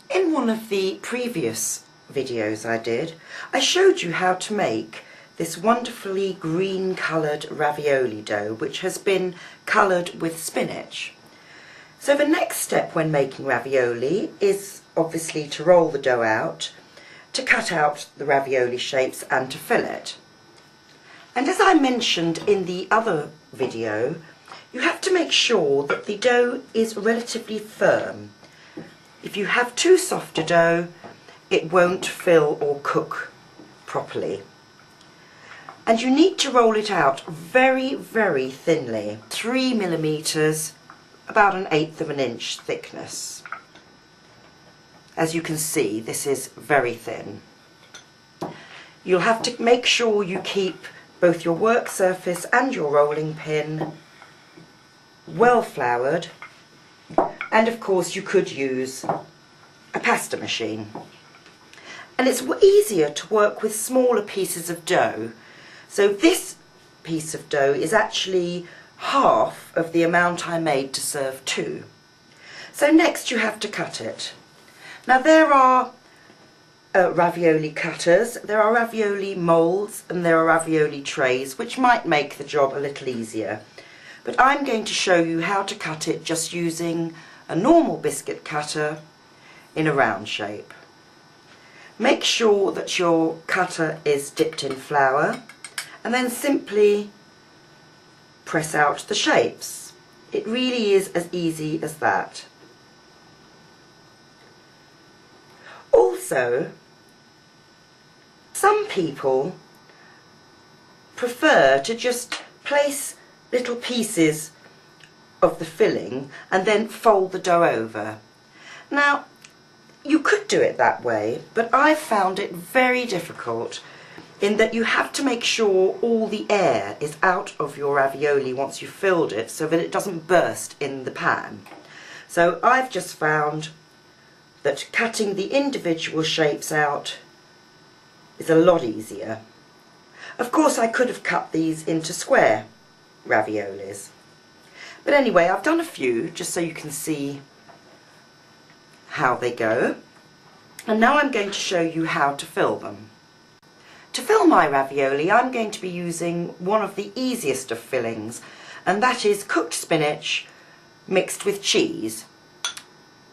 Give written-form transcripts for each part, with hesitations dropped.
In one of the previous videos I did, I showed you how to make this wonderfully green coloured ravioli dough which has been coloured with spinach. So the next step when making ravioli is obviously to roll the dough out, to cut out the ravioli shapes and to fill it. And as I mentioned in the other video, you have to make sure that the dough is relatively firm. If you have too soft a dough, it won't fill or cook properly. And you need to roll it out very, very thinly, 3 millimeters, about 1/8 of an inch thickness. As you can see, this is very thin. You'll have to make sure you keep both your work surface and your rolling pin well floured, and of course you could use a pasta machine. And it's easier to work with smaller pieces of dough. So this piece of dough is actually half of the amount I made to serve two. So next you have to cut it. Now there are ravioli cutters, there are ravioli moulds, and there are ravioli trays, which might make the job a little easier. But I'm going to show you how to cut it just using a normal biscuit cutter in a round shape. Make sure that your cutter is dipped in flour and then simply press out the shapes. It really is as easy as that. Also, some people prefer to just place little pieces of the filling and then fold the dough over. Now, you could do it that way, but I found it very difficult in that you have to make sure all the air is out of your ravioli once you've filled it so that it doesn't burst in the pan. So I've just found that cutting the individual shapes out is a lot easier. Of course I could have cut these into square raviolis. But anyway, I've done a few just so you can see how they go. And now I'm going to show you how to fill them. To fill my ravioli, I'm going to be using one of the easiest of fillings, and that is cooked spinach mixed with cheese.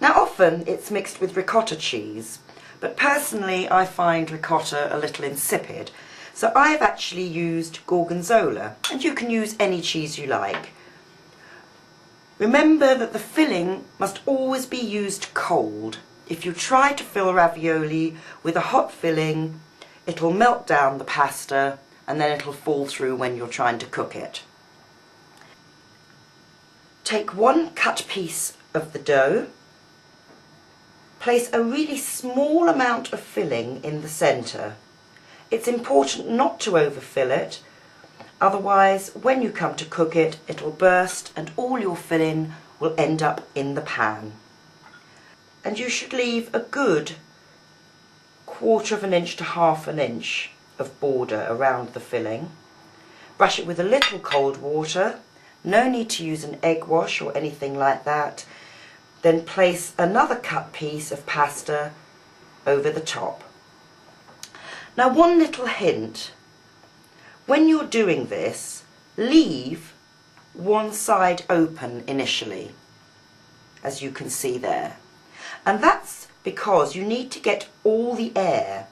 Now often it's mixed with ricotta cheese, but personally I find ricotta a little insipid. So I've actually used gorgonzola, and you can use any cheese you like. Remember that the filling must always be used cold. If you try to fill ravioli with a hot filling, it'll melt down the pasta and then it'll fall through when you're trying to cook it. Take one cut piece of the dough, place a really small amount of filling in the centre. It's important not to overfill it, otherwise when you come to cook it, it'll burst and all your filling will end up in the pan. And you should leave a good 1/4 of an inch to 1/2 an inch of border around the filling. Brush it with a little cold water, no need to use an egg wash or anything like that. Then place another cut piece of pasta over the top. Now one little hint, when you're doing this, leave one side open initially, as you can see there. And that's because you need to get all the air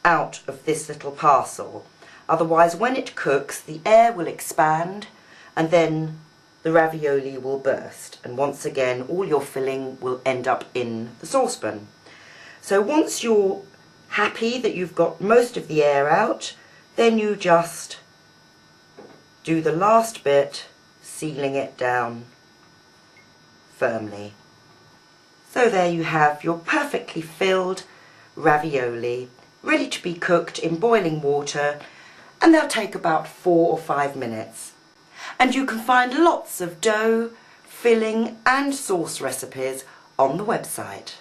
out of this little parcel. Otherwise, when it cooks, the air will expand and then the ravioli will burst. And once again, all your filling will end up in the saucepan. So once you're happy that you've got most of the air out, then you just do the last bit, sealing it down firmly. So there you have your perfectly filled ravioli, ready to be cooked in boiling water, and they'll take about 4 or 5 minutes. And you can find lots of dough, filling and sauce recipes on the website.